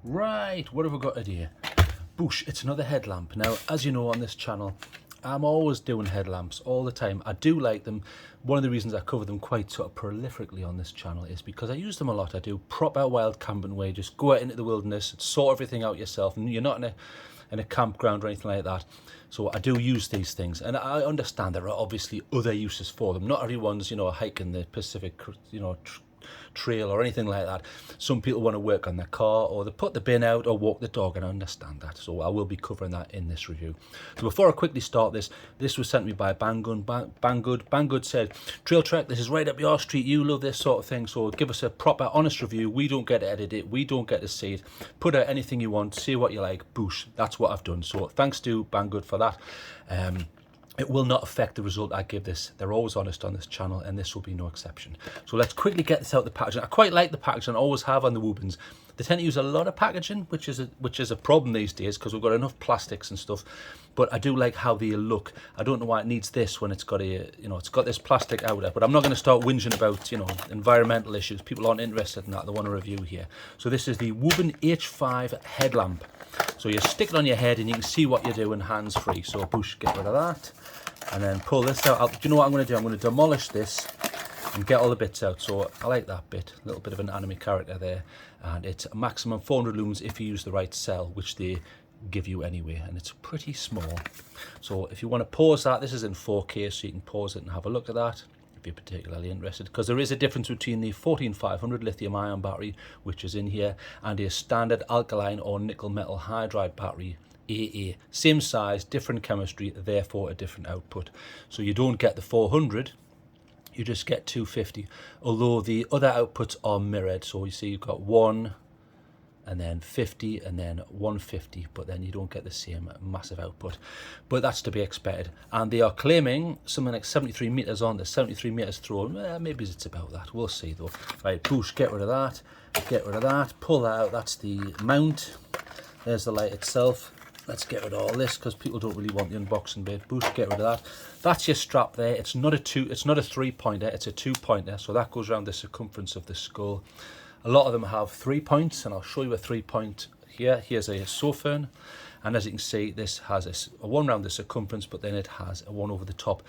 Right, what have we got today? Boosh, it's another headlamp. Now, as you know on this channel, I'm always doing headlamps all the time. I do like them. One of the reasons I cover them quite sort of prolifically on this channel is because I use them a lot. I do proper wild camping where you just go out into the wilderness, sort everything out yourself, and you're not in a campground or anything like that. So I do use these things, and I understand there are obviously other uses for them. Not everyone's, hiking the Pacific, trail or anything like that. Some people want to work on their car, or they put the bin out or walk the dog, and I understand that. So I will be covering that in this review. So before I quickly start this was sent to me by Banggood. Banggood said, TrailTrek, this is right up your street. You love this sort of thing, so give us a proper, honest review. We don't get to edit it. We don't get to see it. Put out anything you want. Say what you like. Boosh. That's what I've done. So thanks to Banggood for that. It will not affect the result I give this. They're always honest on this channel, and this will be no exception. So let's quickly get this out of the packaging. I quite like the packaging. I always have on the Wubens. They tend to use a lot of packaging, which is a problem these days because we've got enough plastics and stuff. But I do like how they look. I don't know why it needs this when it's got it's got this plastic outer. But I'm not going to start whinging about environmental issues. People aren't interested in that. They want a review here. So this is the Wuben H5 headlamp. So you stick it on your head and you can see what you're doing hands free. So push, get rid of that, and then pull this out. Do you know what I'm going to do? I'm going to demolish this and get all the bits out. So I like that bit, a little bit of an anime character there, and it's a maximum 400 lumens if you use the right cell, which they give you anyway, and it's pretty small. So if you want to pause that, this is in 4K, so you can pause it and have a look at that if you're particularly interested, because there is a difference between the 14500 lithium ion battery, which is in here, and a standard alkaline or nickel metal hydride battery, AA. Same size, different chemistry, therefore a different output. So you don't get the 400, you just get 250, although the other outputs are mirrored. So you see you've got 1 and then 50 and then 150, but then you don't get the same massive output. But that's to be expected. And they are claiming something like 73 meters on this, 73 meters through. Maybe it's about that. We'll see though. Right, push, get rid of that, pull that out. That's the mount. There's the light itself. Let's get rid of all this because people don't really want the unboxing bit. Boost, get rid of that. That's your strap there. It's not a 3-pointer, it's a 2-pointer. So that goes around the circumference of the skull. A lot of them have 3 points, and I'll show you a 3-point here. Here's a Sofern, and as you can see, this has a one around the circumference, but then it has a one over the top.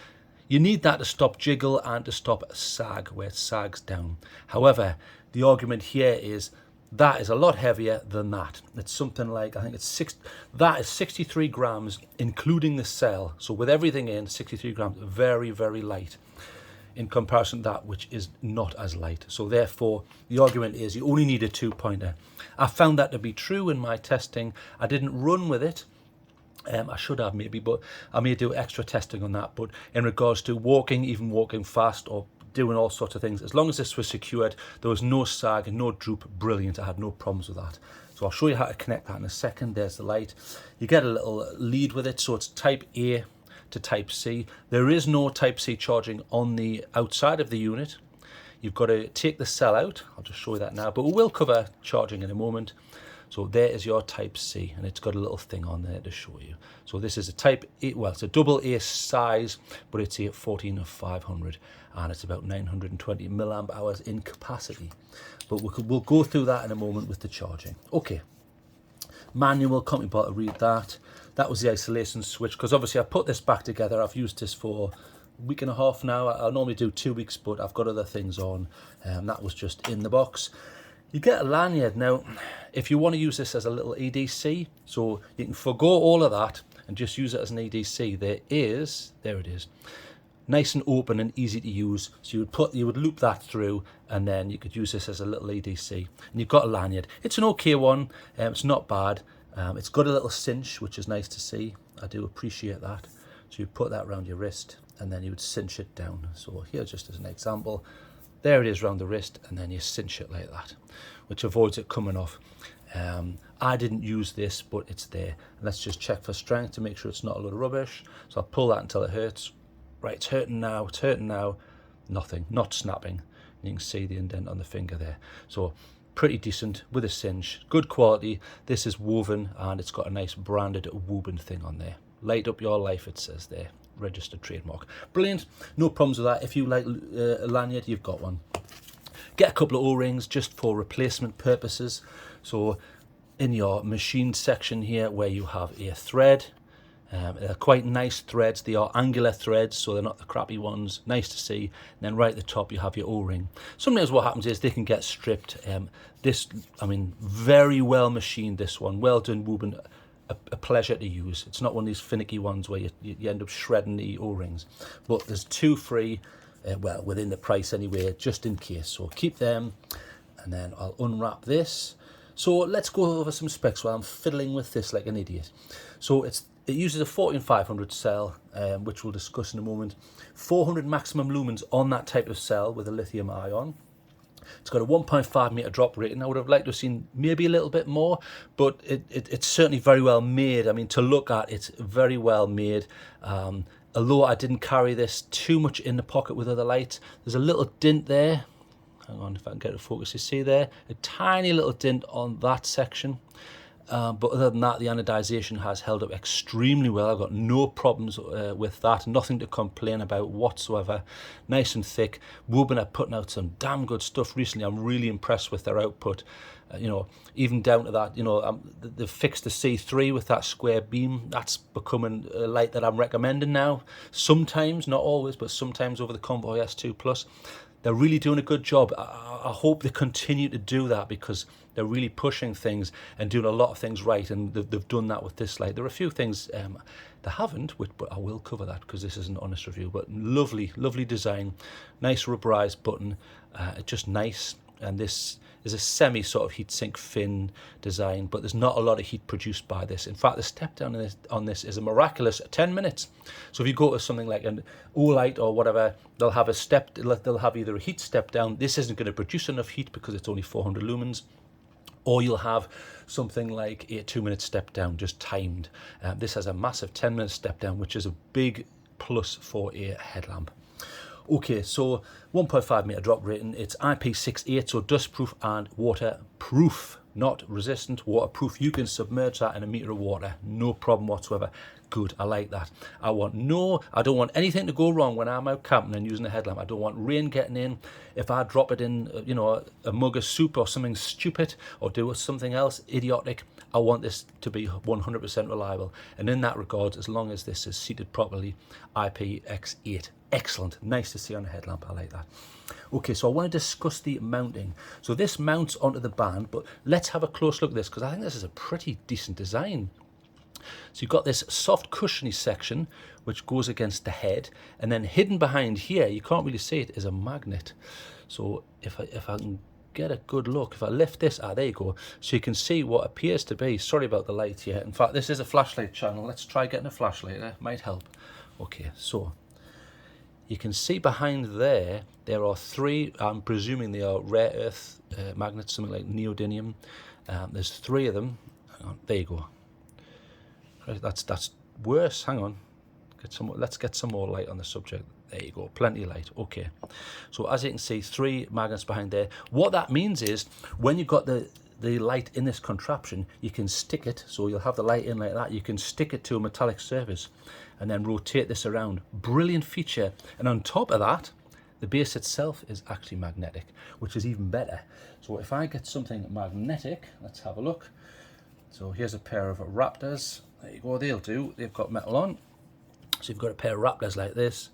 You need that to stop jiggle and to stop sag, where it sags down. However, the argument here is that is a lot heavier than that. It's something like, I think it's that is 63 grams, including the cell. So with everything in, 63 grams, very, very light in comparison to that, which is not as light. So therefore, the argument is you only need a 2-pointer. I found that to be true in my testing. I didn't run with it. I should have maybe, but I may do extra testing on that. But in regards to walking, even walking fast or doing all sorts of things, as long as this was secured, there was no sag and no droop, brilliant. I had no problems with that. So I'll show you how to connect that in a second. There's the light. You get a little lead with it, so it's type A to type C. There is no type C charging on the outside of the unit. You've got to take the cell out. I'll just show you that now, but we will cover charging in a moment. So there is your type C, and it's got a little thing on there to show you. So this is a type A, well, it's a double A size, but it's a 14500, and it's about 920 milliamp hours in capacity. But we'll go through that in a moment with the charging. Okay, manual, can't be bothered to read that. That was the isolation switch, because obviously I put this back together. I've used this for a week and a half now. I normally do 2 weeks, but I've got other things on. That was just in the box. You get a lanyard. Now, if you want to use this as a little EDC, so you can forgo all of that and just use it as an EDC. There it is. Nice and open and easy to use. So you would loop that through, and then you could use this as a little EDC. And you've got a lanyard. It's an okay one. It's not bad. It's got a little cinch, which is nice to see. I do appreciate that. So you put that around your wrist, and then you would cinch it down. So here, just as an example, there it is around the wrist, and then you cinch it like that, which avoids it coming off. I didn't use this, but it's there. And let's just check for strength to make sure it's not a load of rubbish. So I'll pull that until it hurts. Right, it's hurting now, Nothing, not snapping. You can see the indent on the finger there. So pretty decent with a cinch, good quality. This is woven, and it's got a nice branded Wuben thing on there. Light up your life, it says there. Registered trademark. Brilliant, no problems with that. If you like a lanyard, you've got one. Get a couple of O-rings just for replacement purposes. So in your machine section here where you have a thread. They're quite nice threads. They are angular threads, so they're not the crappy ones. Nice to see. And then right at the top you have your O-ring. Sometimes what happens is they can get stripped. This, I mean, very well machined, this one. Well done, Wuben. A pleasure to use. It's not one of these finicky ones where you end up shredding the O-rings. But there's 2 free, well, within the price anyway, just in case. So keep them, and then I'll unwrap this. So let's go over some specs while I'm fiddling with this like an idiot. So it uses a 14500 cell, which we'll discuss in a moment. 400 maximum lumens on that type of cell with a lithium ion. It's got a 1.5 meter drop rating. I would have liked to have seen maybe a little bit more, but it's certainly very well made. I mean, to look at, it's very well made. Although I didn't carry this too much in the pocket with other lights, there's a little dint there. Hang on, if I can get it focus, you see there? A tiny little dint on that section. But other than that, the anodization has held up extremely well. I've got no problems with that. Nothing to complain about whatsoever. Nice and thick. Wuben are putting out some damn good stuff recently. I'm really impressed with their output. You know, even down to that, you know, they've fixed the C3 with that square beam. That's becoming a light that I'm recommending now. Sometimes, not always, but sometimes over the Convoy S2 Plus. They're really doing a good job. I hope they continue to do that because they're really pushing things and doing a lot of things right, and they've done that with this light. There are a few things they haven't, but I will cover that because this is an honest review. But lovely, lovely design, nice rubberized button, just nice. And this is a semi sort of heatsink fin design, but there's not a lot of heat produced by this. In fact, the step down on this is a miraculous 10 minutes. So if you go to something like an Olight or whatever, they'll have either a heat step down. This isn't going to produce enough heat because it's only 400 lumens. Or you'll have something like a 2-minute step down, just timed. This has a massive 10-minute step down, which is a big plus for a headlamp. Okay, so 1.5 meter drop rating. It's IP68, so dustproof and waterproof. Not resistant, waterproof. You can submerge that in a meter of water, no problem whatsoever. Good, I like that. I don't want anything to go wrong when I'm out camping and using a headlamp. I don't want rain getting in. If I drop it in, you know, a mug of soup or something stupid, or do something else idiotic, I want this to be 100% reliable. And in that regard, as long as this is seated properly, IPX8. Excellent, nice to see on a headlamp, I like that. Okay, so I want to discuss the mounting. So this mounts onto the band, but let's have a close look at this because I think this is a pretty decent design. So you've got this soft cushiony section which goes against the head, and then hidden behind here, you can't really see it, is a magnet. So if I can get a good look, if I lift this, there you go. So you can see what appears to be, sorry about the light here. In fact, this is a flashlight channel. Let's try getting a flashlight, it might help. Okay, so you can see behind there are 3, I'm presuming they are rare earth magnets, something like neodymium. There's 3 of them. Hang on, there you go. That's worse. Hang on. Let's get some more light on the subject. There you go. Plenty of light. Okay. So as you can see, 3 magnets behind there. What that means is when you've got the light in this contraption, you can stick it. So you'll have the light in like that. You can stick it to a metallic surface and then rotate this around. Brilliant feature. And on top of that, the base itself is actually magnetic, which is even better. So if I get something magnetic, let's have a look. So here's a pair of Raptors. There you go, they'll do. They've got metal on. So you've got a pair of Raptors like this.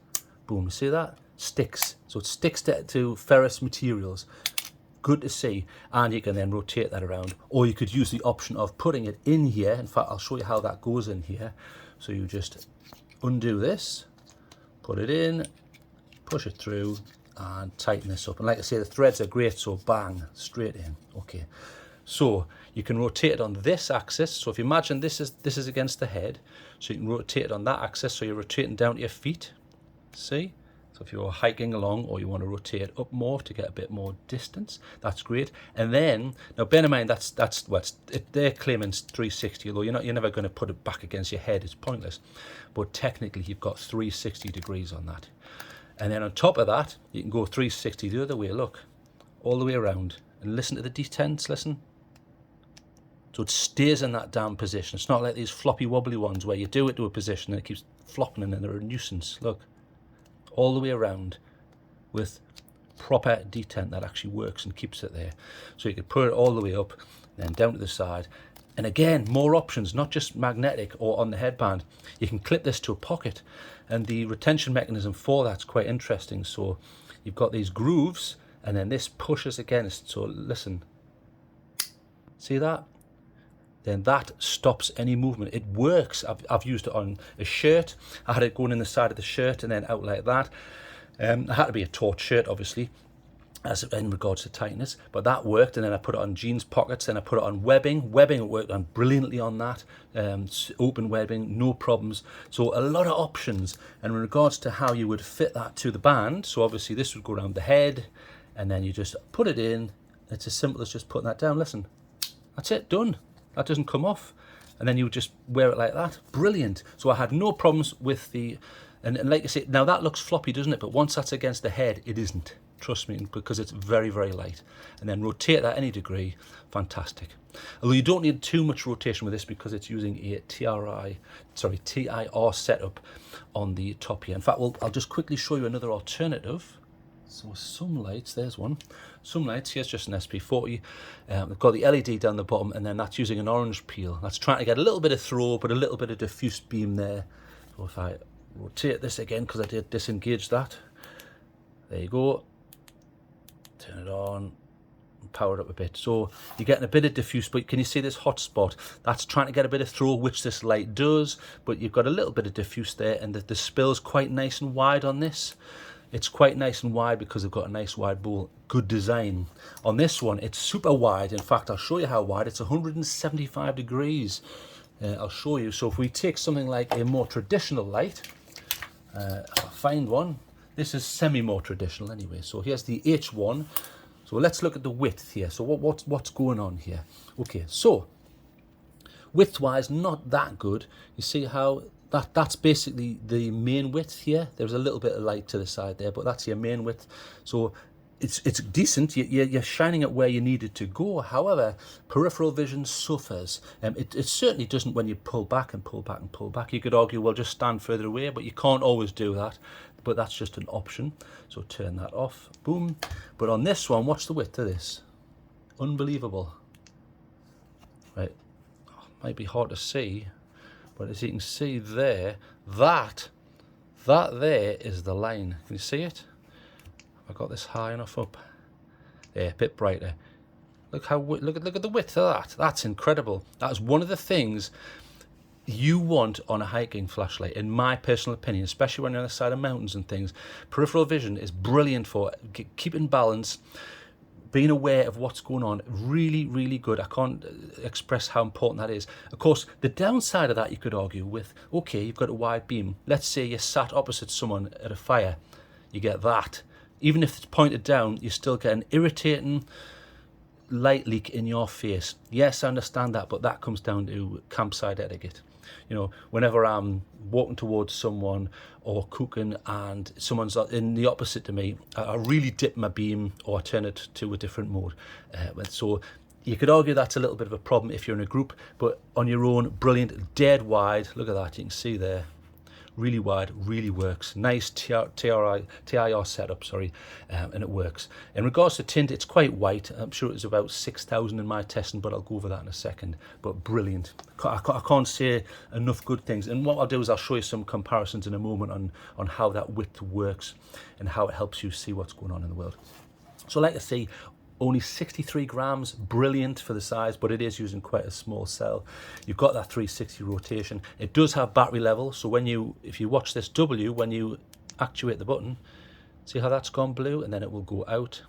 Boom, you see that? Sticks. So it sticks to ferrous materials. Good to see. And you can then rotate that around. Or you could use the option of putting it in here. In fact, I'll show you how that goes in here. So you just undo this, put it in, push it through, and tighten this up. And like I say, the threads are great, so bang, straight in. Okay. So you can rotate it on this axis. So if you imagine this is against the head, so you can rotate it on that axis. So you're rotating down to your feet. See? So if you're hiking along or you want to rotate up more to get a bit more distance, that's great. And then, now bear in mind they're claiming 360, although you're never going to put it back against your head. It's pointless. But technically you've got 360 degrees on that. And then on top of that, you can go 360 the other way. Look, all the way around. And listen to the detents. Listen. So it stays in that damn position. It's not like these floppy wobbly ones where you do it to a position and it keeps flopping and they're a nuisance. Look, all the way around with proper detent that actually works and keeps it there. So you can put it all the way up, then down to the side, And again, more options, not just magnetic or on the headband. You can clip this to a pocket, and the retention mechanism for that's quite interesting. So you've got these grooves, and then this pushes against. So listen, see that? Then that stops any movement. It works. I've used it on a shirt. I had it going in the side of the shirt and then out like that. It had to be a taut shirt, obviously, as in regards to tightness, but that worked. And then I put it on jeans pockets, then I put it on webbing. Webbing, it worked on brilliantly on that. Open webbing, no problems. So a lot of options. And in regards to how you would fit that to the band, so obviously this would go around the head, and then you just put it in. It's as simple as just putting that down. Listen, that's it, done. That doesn't come off. And then you would just wear it like that. Brilliant. So I had no problems with the, and like I say, now that looks floppy, doesn't it? But once that's against the head, it isn't. Trust me, because it's very, very light. And then rotate that any degree, fantastic. Although you don't need too much rotation with this because it's using a TIR setup on the top here. In fact, I'll just quickly show you another alternative. So some lights, there's one. Some lights, here's just an SP40. They've got the LED down the bottom, and then that's using an orange peel. That's trying to get a little bit of throw, but a little bit of diffuse beam there. So if I rotate this again, because I did disengage that. There you go. Turn it on, power it up a bit. So you're getting a bit of diffuse, but can you see this hot spot? That's trying to get a bit of throw, which this light does, but you've got a little bit of diffuse there, and the spill's quite nice and wide on this. It's quite nice and wide because they've got a nice wide bowl. Good design. On this one, it's super wide. In fact, I'll show you how wide. It's 175 degrees. I'll show you. So if we take something like a more traditional light, I'll find one. This is semi-more traditional anyway. So here's the H1. So let's look at the width here. So what's going on here? Okay, so width-wise, not that good. You see how that's basically the main width here. There's a little bit of light to the side there, but that's your main width. So it's decent. You're shining it where you need it to go. However, peripheral vision suffers. It certainly doesn't when you pull back and pull back and pull back. You could argue, well, just stand further away, but you can't always do that. But that's just an option. So turn that off. Boom. But on this one, watch the width of this. Unbelievable. Right. Might be hard to see. But as you can see there, that there is the line. Can you see it? Have I got this high enough up? Yeah, a bit brighter. Look at the width of that. That's incredible. That's one of the things you want on a hiking flashlight, in my personal opinion, especially when you're on the side of mountains and things. Peripheral vision is brilliant for keeping balance, being aware of what's going on. Really, really good. I can't express how important that is. Of course, the downside of that, you could argue with, okay, you've got a wide beam. Let's say you're sat opposite someone at a fire. You get that. Even if it's pointed down, you still get an irritating light leak in your face. Yes, I understand that, but that comes down to campsite etiquette. You know, whenever I'm walking towards someone or cooking and someone's in the opposite to me, I really dip my beam or turn it to a different mode. So you could argue that's a little bit of a problem if you're in a group, but on your own, brilliant, dead wide. Look at that, you can see there. Really wide, really works. Nice TIR setup, sorry, and it works. In regards to tint, it's quite white. I'm sure it was about 6,000 in my testing, but I'll go over that in a second. But brilliant. I can't say enough good things. And what I'll do is I'll show you some comparisons in a moment on how that width works and how it helps you see what's going on in the world. So like I say, only 63 grams, brilliant for the size, but it is using quite a small cell. You've got that 360 rotation. It does have battery level, so if you watch this W, when you actuate the button, see how that's gone blue, and then it will go out.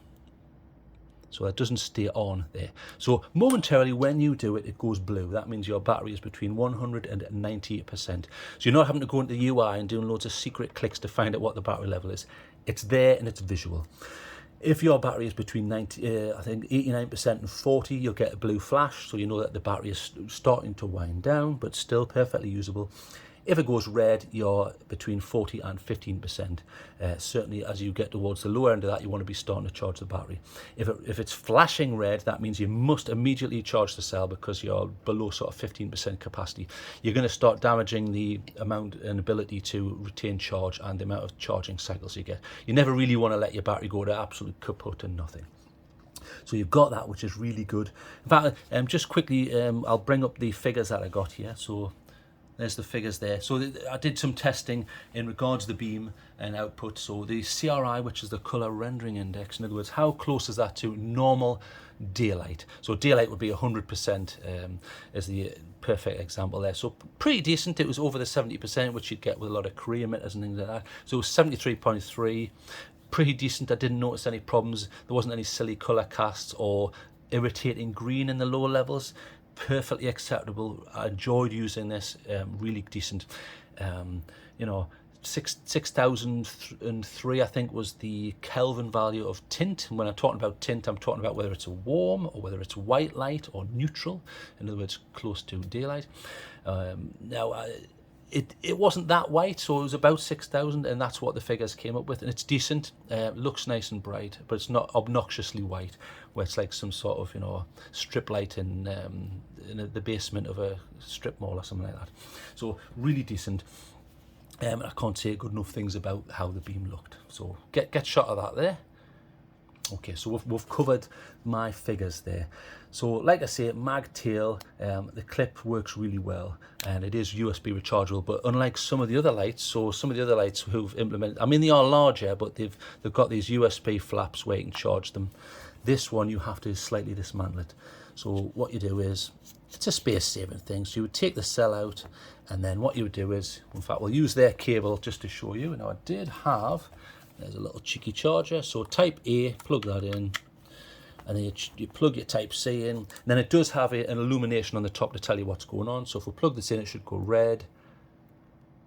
So that doesn't stay on there. So momentarily when you do it, it goes blue. That means your battery is between 100 and 90%. So you're not having to go into the UI and doing loads of secret clicks to find out what the battery level is. It's there and it's visual. If your battery is between 89% and 40, you'll get a blue flash, so you know that the battery is starting to wind down, but still perfectly usable. If it goes red, you're between 40 and 15%. Certainly as you get towards the lower end of that, you want to be starting to charge the battery. If it's flashing red, that means you must immediately charge the cell because you're below sort of 15% capacity. You're going to start damaging the amount and ability to retain charge and the amount of charging cycles you get. You never really want to let your battery go to absolute kaput and nothing. So you've got that, which is really good. In fact, just quickly, I'll bring up the figures that I got here. So there's the figures there. So I did some testing in regards to the beam and output. So the CRI, which is the color rendering index, in other words, how close is that to normal daylight? So daylight would be 100% as the perfect example there. So pretty decent. It was over the 70%, which you'd get with a lot of Korea emitters and things like that. So it was 73.3. Pretty decent. I didn't notice any problems. There wasn't any silly color casts or irritating green in the lower levels. Perfectly acceptable. I enjoyed using this. Really decent. You know, 6003 I think was the Kelvin value of tint. And when I'm talking about tint, I'm talking about whether it's a warm or whether it's white light or neutral, in other words close to daylight. It wasn't that white, so it was about 6000, and that's what the figures came up with, and it's decent. Looks nice and bright, but it's not obnoxiously white where it's like some sort of, you know, strip light in the basement of a strip mall or something like that. So really decent. I can't say good enough things about how the beam looked. So get shot of that there. Okay, so we've covered my figures there. So like I say, mag tail, the clip works really well, and it is USB rechargeable. But unlike some of the other lights, so some of the other lights who've implemented, I mean, they are larger, but they've got these USB flaps where you can charge them. This one you have to slightly dismantle it. So what you do is, it's a space saving thing. So you would take the cell out, and then what you would do is, in fact, we'll use their cable just to show you. Now I did have, there's a little cheeky charger. So type A, plug that in, and then you plug your type C in. And then it does have an illumination on the top to tell you what's going on. So if we plug this in, it should go red.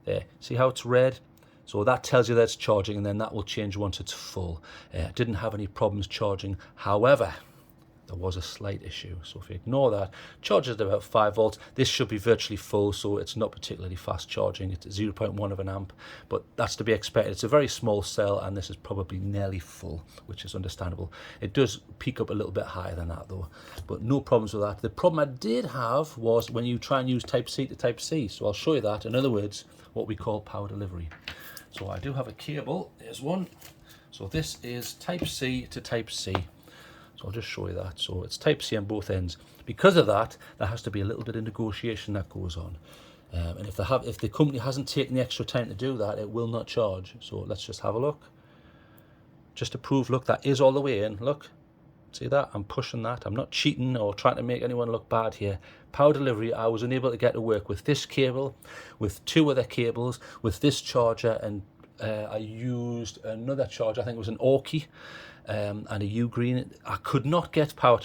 There, see how it's red? So that tells you that it's charging, and then that will change once it's full. Didn't have any problems charging. However, there was a slight issue. So if you ignore that, charges at about 5 volts. This should be virtually full, so it's not particularly fast charging. It's 0.1 of an amp, but that's to be expected. It's a very small cell, and this is probably nearly full, which is understandable. It does peak up a little bit higher than that though, but no problems with that. The problem I did have was when you try and use type C to type C. So I'll show you that. In other words, what we call power delivery. So I do have a cable. There's one. So this is type C to type C. So I'll just show you that. So it's type C on both ends. Because of that, there has to be a little bit of negotiation that goes on. And if the company hasn't taken the extra time to do that, it will not charge. So let's just have a look. Just to prove, look, that is all the way in. Look, see that? I'm pushing that. I'm not cheating or trying to make anyone look bad here. Power delivery, I was unable to get to work with this cable, with 2 other cables, with this charger, and I used another charger. I think it was an Orky. And a U-green. I could not get power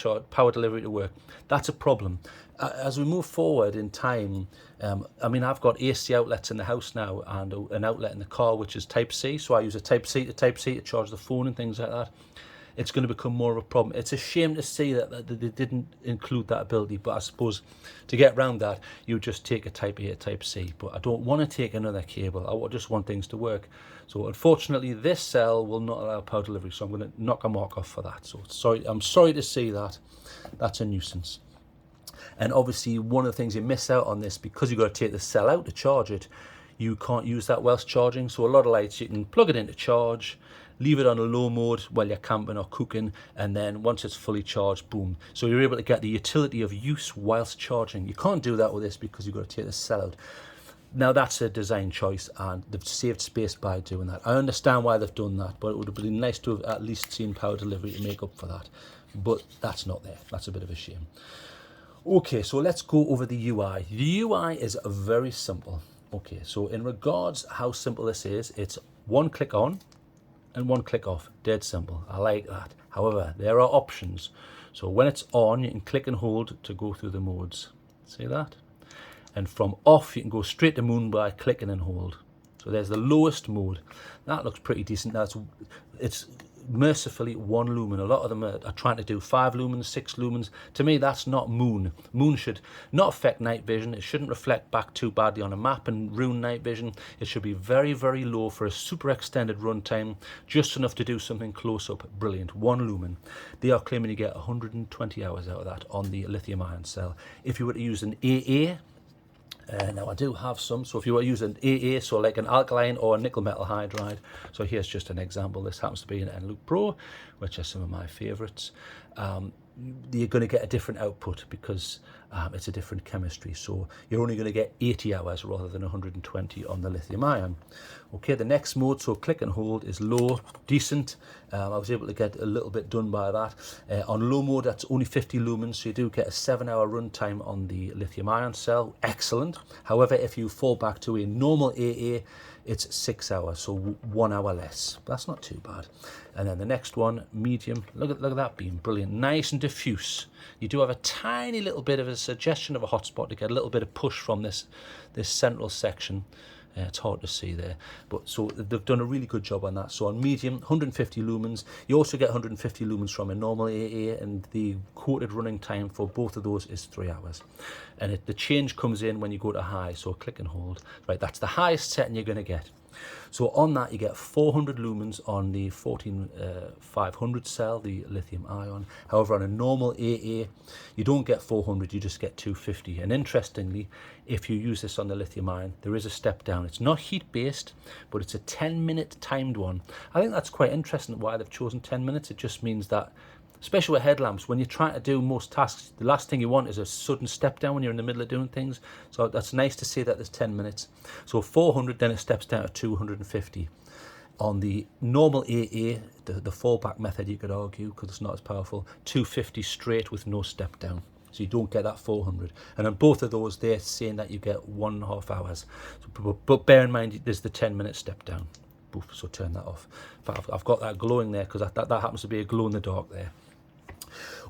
delivery to work. That's a problem. As we move forward in time, I mean, I've got AC outlets in the house now and an outlet in the car, which is type C. So I use a type C to charge the phone and things like that. It's going to become more of a problem. It's a shame to see that they didn't include that ability, but I suppose to get around that, you just take a type A to type C. But I don't want to take another cable. I just want things to work. So unfortunately, this cell will not allow power delivery, so I'm going to knock a mark off for that. So sorry, I'm sorry to see that. That's a nuisance. And obviously, one of the things you miss out on this, because you've got to take the cell out to charge it, you can't use that whilst charging. So a lot of lights, you can plug it in to charge, leave it on a low mode while you're camping or cooking, and then once it's fully charged, boom. So you're able to get the utility of use whilst charging. You can't do that with this because you've got to take the cell out. Now that's a design choice, and they've saved space by doing that. I understand why they've done that, but it would have been nice to have at least seen power delivery to make up for that. But that's not there. That's a bit of a shame. Okay, so let's go over the UI. The UI is very simple. Okay, so in regards how simple this is, it's 1 click on and 1 click off. Dead simple. I like that. However, there are options. So when it's on, you can click and hold to go through the modes. See that? And from off, you can go straight to moon by clicking and hold. So there's the lowest mode. That looks pretty decent. It's mercifully 1 lumen. A lot of them are trying to do 5 lumens, 6 lumens. To me, that's not moon. Moon should not affect night vision. It shouldn't reflect back too badly on a map and ruin night vision. It should be very, very low for a super extended runtime, just enough to do something close up. Brilliant. 1 lumen. They are claiming you get 120 hours out of that on the lithium ion cell. If you were to use an AA, Now I do have some, so if you were using AA, so like an alkaline or a nickel metal hydride, so here's just an example. This happens to be an Enloop Pro, which are some of my favorites. You're going to get a different output because it's a different chemistry, so you're only going to get 80 hours rather than 120 on the lithium ion. Okay, the next mode, so click and hold, is low, decent. I was able to get a little bit done by that. On low mode, that's only 50 lumens, so you do get a 7-hour runtime on the lithium ion cell. Excellent. However, if you fall back to a normal AA, it's 6 hours, so 1 hour less. That's not too bad. And then the next one, medium. Look at that beam, brilliant, nice and diffuse. You do have a tiny little bit of a suggestion of a hotspot to get a little bit of push from this central section. It's hard to see there, but so they've done a really good job on that. So on medium, 150 lumens. You also get 150 lumens from a normal AA, and the quoted running time for both of those is 3 hours. And the change comes in when you go to high, so click and hold. Right, that's the highest setting you're going to get. So on that, you get 400 lumens on the 14500 cell, the lithium ion. However, on a normal AA, you don't get 400, you just get 250. And interestingly, if you use this on the lithium ion, there is a step down. It's not heat-based, but it's a 10-minute timed one. I think that's quite interesting why they've chosen 10 minutes. It just means that, especially with headlamps, when you're trying to do most tasks, the last thing you want is a sudden step down when you're in the middle of doing things. So that's nice to see that there's 10 minutes. So 400, then it steps down to 250. On the normal AA, the fallback method, you could argue, because it's not as powerful, 250 straight with no step down. So you don't get that 400. And on both of those, they're saying that you get 1.5 hours. So, but bear in mind, there's the 10-minute step down. Oof, so turn that off. I've got that glowing there because that happens to be a glow in the dark there.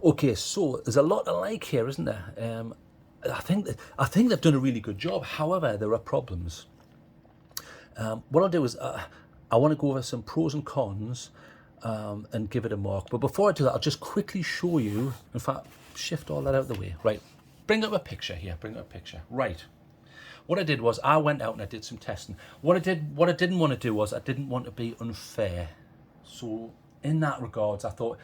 Okay, so there's a lot to like here, isn't there? I think they've done a really good job. However, there are problems. What I'll do is I want to go over some pros and cons and give it a mark. But before I do that, I'll just quickly show you. In fact, shift all that out of the way. Right, bring up a picture here. Bring up a picture. Right. What I did was I went out and I did some testing. What I didn't want to do was I didn't want to be unfair. So in that regards, I thought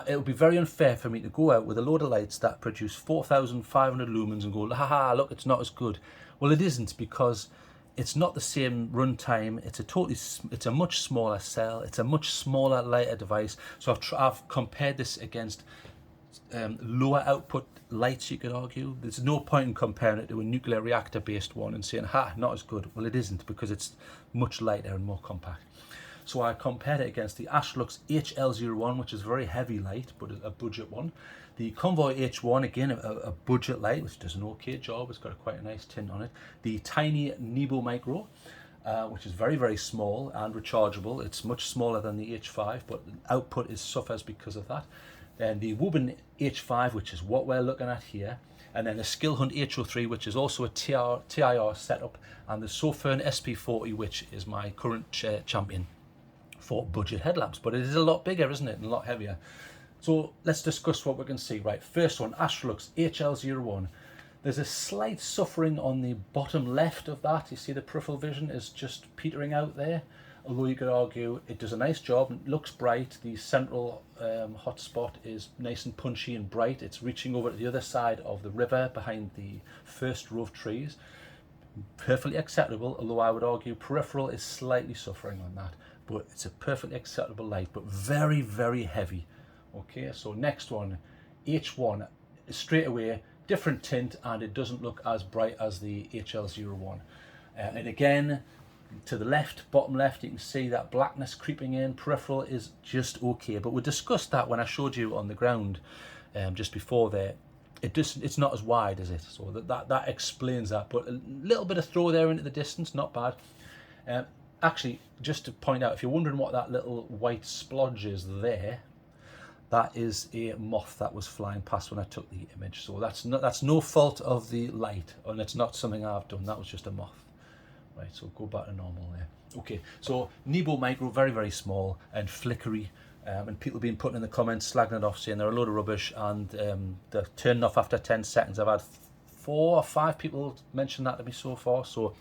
it would be very unfair for me to go out with a load of lights that produce 4,500 lumens and go, haha, look, it's not as good. Well, it isn't, because it's not the same runtime. It's a much smaller cell. It's a much smaller, lighter device. So I've compared this against lower output lights, you could argue. There's no point in comparing it to a nuclear reactor based one and saying, not as good. Well, it isn't, because it's much lighter and more compact. So I compared it against the Ashlux HL01, which is a very heavy light, but a budget one. The Convoy H1, again, a budget light, which does an okay job. It's got quite a nice tint on it. The tiny Nebo Micro, which is very, very small and rechargeable. It's much smaller than the H5, but output suffers because of that. Then the Wuben H5, which is what we're looking at here. And then the Skillhunt H03, which is also a TIR setup. And the Sofern SP40, which is my current champion for budget headlamps. But it is a lot bigger, isn't it? And a lot heavier. So let's discuss what we can see. Right, first one, Ashlux HL01. There's a slight suffering on the bottom left of that. You see the peripheral vision is just petering out there. Although you could argue it does a nice job, it looks bright. The central hotspot is nice and punchy and bright. It's reaching over to the other side of the river behind the first row of trees. Perfectly acceptable, although I would argue peripheral is slightly suffering on that. But it's a perfectly acceptable light, but very, very heavy. Okay, so next one, H1, straight away, different tint, and it doesn't look as bright as the HL01. And again, to the left, bottom left, you can see that blackness creeping in. Peripheral is just okay, but we discussed that when I showed you on the ground just before there. It's not as wide, is it? So that explains that. But a little bit of throw there into the distance, not bad. Actually, just to point out, if you're wondering what that little white splodge is there, that is a moth that was flying past when I took the image. So that's no fault of the light, and it's not something I've done. That was just a moth. Right, so go back to normal there. Okay, so Nebo Micro, very, very small and flickery. And people have been putting in the comments, slagging it off, saying they're a load of rubbish and they're turning off after 10 seconds. I've had 4 or 5 people mention that to me so far, so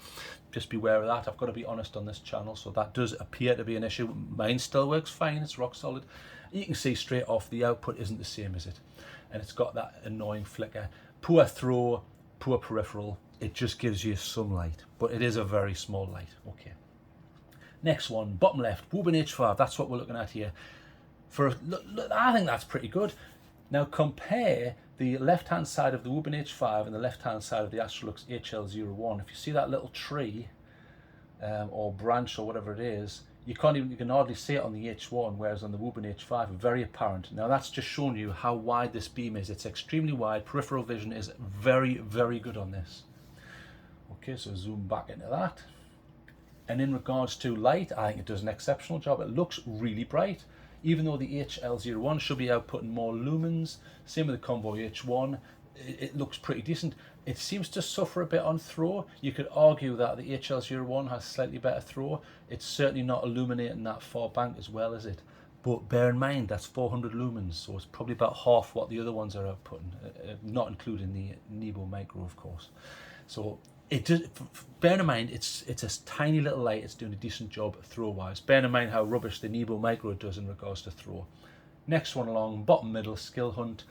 just beware of that. I've got to be honest on this channel, so that does appear to be an issue. Mine still works fine, it's rock solid. You can see straight off the output isn't the same, is it? And it's got that annoying flicker. Poor throw, poor peripheral, it just gives you some light, but it is a very small light. Okay. Next one, bottom left, Wuben H5. That's what we're looking at here. I think that's pretty good. Now compare the left-hand side of the Wuben H5 and the left-hand side of the Astrolux HL01. If you see that little tree or branch or whatever it is, you can hardly see it on the H1, whereas on the Wuben H5, very apparent. Now that's just showing you how wide this beam is. It's extremely wide. Peripheral vision is very, very good on this. Okay, so zoom back into that. And in regards to light, I think it does an exceptional job. It looks really bright, even though the HL01 should be outputting more lumens. Same with the Convoy H1. It looks pretty decent. It seems to suffer a bit on throw. You could argue that the HL01 has slightly better throw. It's certainly not illuminating that far bank as well as it. But bear in mind, that's 400 lumens, so it's probably about half what the other ones are outputting, not including the Nebo Micro, of course. So it does, bear in mind, it's a tiny little light. It's doing a decent job throw-wise. Bear in mind how rubbish the Nebo Micro does in regards to throw. Next one along, bottom middle, Skill Hunt.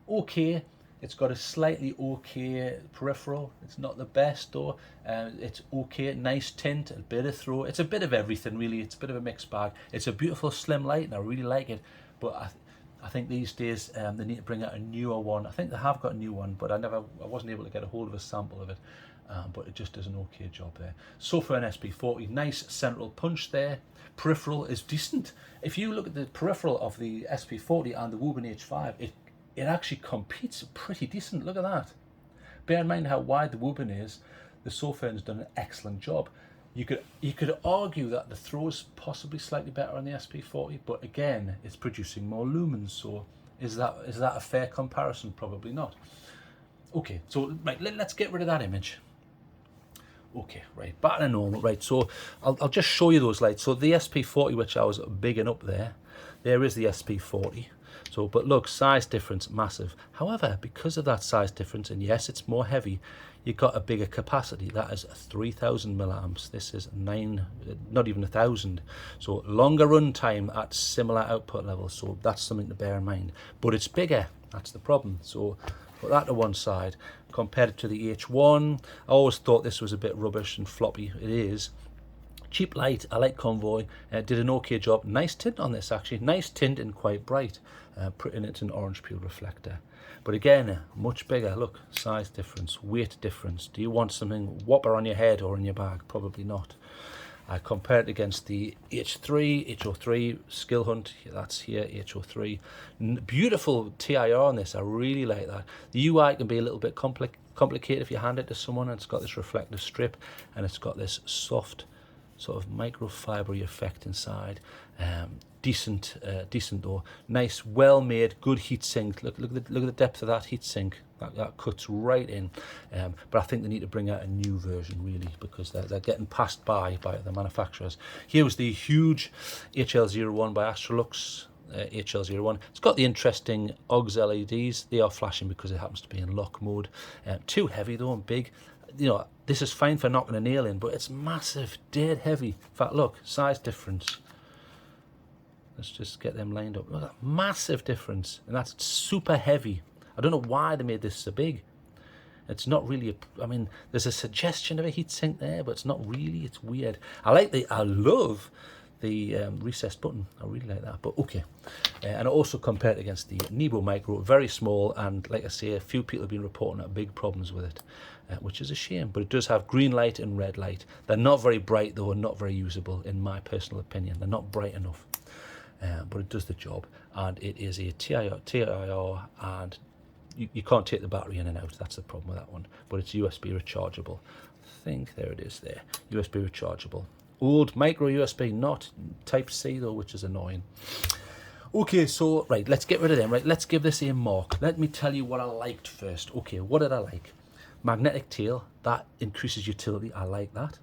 Okay. It's got a slightly okay peripheral. It's not the best though. It's okay, nice tint, a bit of throw. It's a bit of everything really. It's a bit of a mixed bag. It's a beautiful slim light and I really like it. But I think these days they need to bring out a newer one. I think they have got a new one, but I wasn't able to get a hold of a sample of it. But it just does an okay job there. So for an SP40, nice central punch there. Peripheral is decent. If you look at the peripheral of the SP40 and the Wuben H5, it actually competes pretty decent. Look at that. Bear in mind how wide the Wuben is. The Sofern's done an excellent job. You could argue that the throw is possibly slightly better on the SP40, but again, it's producing more lumens. So is that a fair comparison? Probably not. Okay, so right, let's get rid of that image. Okay, right, back to normal. Right, so I'll just show you those lights. So the SP40, which I was bigging up there is the SP40. So, but look, size difference, massive. However, because of that size difference, and yes, it's more heavy, you've got a bigger capacity. That is 3,000 milliamps. This is not even 1,000. So longer run time at similar output levels. So that's something to bear in mind. But it's bigger. That's the problem. So put that to one side. Compared it to the H1, I always thought this was a bit rubbish and floppy. It is. Cheap light, I like Convoy, did an okay job. Nice tint on this actually, nice tint and quite bright. Putting it an orange peel reflector. But again, much bigger, look, size difference, weight difference. Do you want something whopper on your head or in your bag? Probably not. I compare it against the H03 Skill Hunt, that's here, H03. Beautiful TIR on this, I really like that. The UI can be a little bit complicated if you hand it to someone, and it's got this reflective strip, and it's got this soft sort of microfiber effect inside. Decent though, nice, well made, good heat sink. Look at the depth of that heat sink. That cuts right in. But I think they need to bring out a new version really, because they're getting passed by the manufacturers. Here was the huge HL01 by Astrolux. HL01. It's got the interesting OGS LEDs. They are flashing because it happens to be in lock mode. Too heavy though and big. You know, this is fine for knocking a nail in, but it's massive, dead heavy. In fact, look, size difference. Let's just get them lined up. Look at that massive difference, and that's super heavy. I don't know why they made this so big. It's not really I mean, there's a suggestion of a heatsink there, but it's not really. It's weird. I love the recessed button. I really like that. But okay, and I also compared it against the Nebo Micro, very small, and like I say, a few people have been reporting big problems with it, which is a shame. But it does have green light and red light. They're not very bright though, and not very usable in my personal opinion. They're not bright enough. But it does the job, and it is a TIR, and you can't take the battery in and out. That's the problem with that one. But it's USB rechargeable. I think there it is there. USB rechargeable. Old micro USB, not Type C though, which is annoying. Okay, so right, let's get rid of them. Right, let's give this a mark. Let me tell you what I liked first. Okay, what did I like? Magnetic tail, that increases utility. I like that.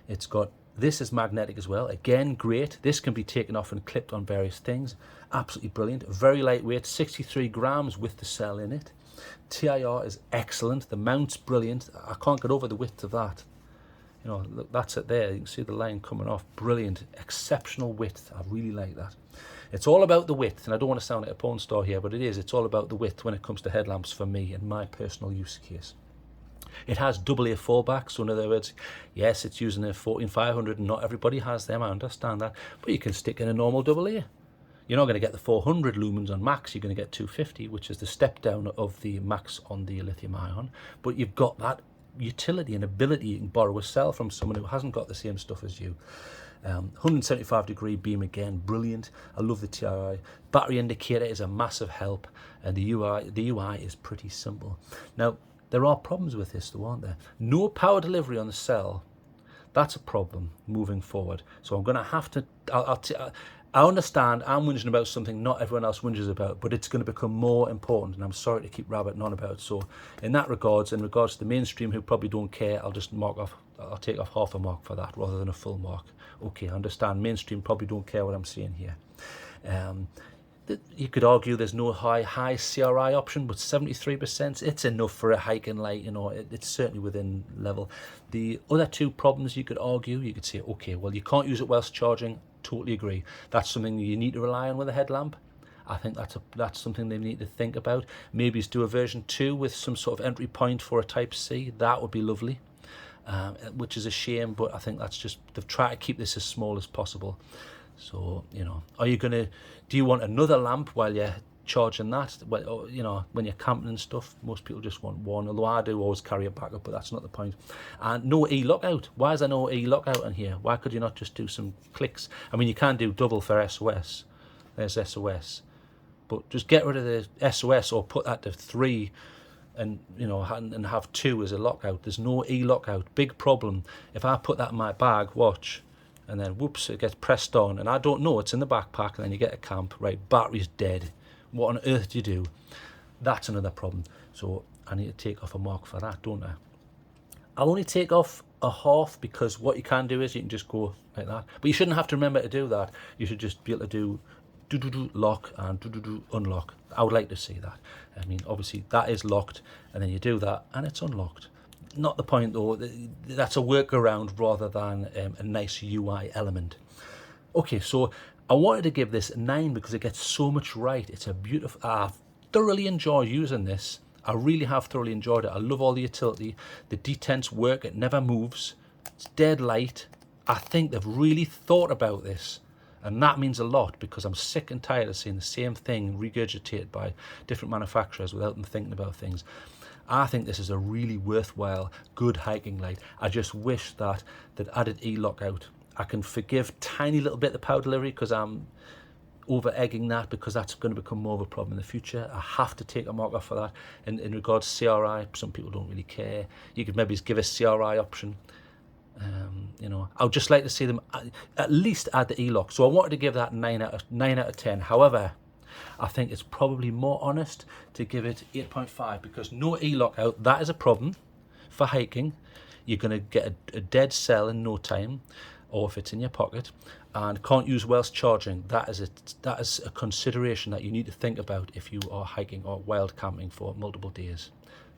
It's got, this is magnetic as well. Again, great. This can be taken off and clipped on various things. Absolutely brilliant. Very lightweight, 63 grams with the cell in it. TIR is excellent. The mount's brilliant. I can't get over the width of that. You know, look, that's it there. You can see the line coming off. Brilliant. Exceptional width. I really like that. It's all about the width, and I don't want to sound like a porn star here, but it is. It's all about the width when it comes to headlamps for me in my personal use case. It has AA fallback, so in other words, yes, it's using a 14500 and not everybody has them, I understand that, but you can stick in a normal AA. You're not going to get the 400 lumens on max, you're going to get 250, which is the step down of the max on the lithium ion, but you've got that utility and ability. You can borrow a cell from someone who hasn't got the same stuff as you. 175 degree beam again, brilliant. I love the TIR. Battery indicator is a massive help, and the UI is pretty simple. Now, there are problems with this though, aren't there? No power delivery on the cell. That's a problem moving forward. So I'm going to have to, I understand I'm whinging about something not everyone else whinges about, but it's going to become more important, and I'm sorry to keep rabbiting on about it. So in regards to the mainstream who probably don't care, I'll just I'll take off half a mark for that rather than a full mark. Okay, I understand mainstream probably don't care what I'm saying here. You could argue there's no high CRI option, but 73%, it's enough for a hiking light, you know, it's certainly within level. The other two problems you could argue, you could say, okay, well, you can't use it whilst charging. Totally agree. That's something you need to rely on with a headlamp. I think that's something they need to think about. Maybe it's do a version 2 with some sort of entry point for a Type C. That would be lovely, which is a shame, but I think that's just, they've tried to keep this as small as possible. So, you know, do you want another lamp while you're charging that? Well, you know, when you're camping and stuff, most people just want one, although I do always carry a backup, but that's not the point. And no E-lockout. Why is there no E-lockout in here? Why could you not just do some clicks? I mean, you can do double for SOS. There's SOS. But just get rid of the SOS or put that to 3 and, you know, and have 2 as a lockout. There's no E-lockout. Big problem. If I put that in my bag, watch, and then whoops, it gets pressed on, and I don't know, it's in the backpack, and then you get a camp, right, battery's dead. What on earth do you do? That's another problem. So I need to take off a mark for that, don't I? I'll only take off a half, because what you can do is you can just go like that. But you shouldn't have to remember to do that. You should just be able to do lock and unlock. I would like to see that. I mean, obviously that is locked, and then you do that and it's unlocked. Not the point though. That's a workaround rather than a nice UI element. Okay, so I wanted to give this a 9 because it gets so much right. It's a beautiful, I've thoroughly enjoyed using this. I really have thoroughly enjoyed it. I love all the utility. The detents work, it never moves. It's dead light. I think they've really thought about this. And that means a lot, because I'm sick and tired of seeing the same thing regurgitated by different manufacturers without them thinking about things. I think this is a really worthwhile, good hiking light. I just wish that added E-lockout. I can forgive tiny little bit of power delivery because I'm over egging that, because that's going to become more of a problem in the future. I have to take a mark off for that. In regards to CRI, some people don't really care. You could maybe give a CRI option. You know, I would just like to see them at least add the E-lock. So I wanted to give that 9 out of 10. However, I think it's probably more honest to give it 8.5, because no E-lockout, that is a problem for hiking. You're going to get a dead cell in no time, or if it's in your pocket, and can't use whilst charging. That is a consideration that you need to think about if you are hiking or wild camping for multiple days.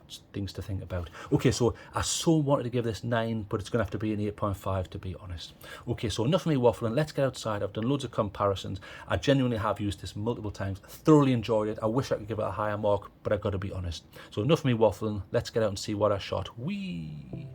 It's things to think about. Okay, so I so wanted to give this 9, but it's going to have to be an 8.5 to be honest. Okay, so enough of me waffling. Let's get outside. I've done loads of comparisons. I genuinely have used this multiple times. Thoroughly enjoyed it. I wish I could give it a higher mark, but I've got to be honest. So enough of me waffling. Let's get out and see what I shot. Whee!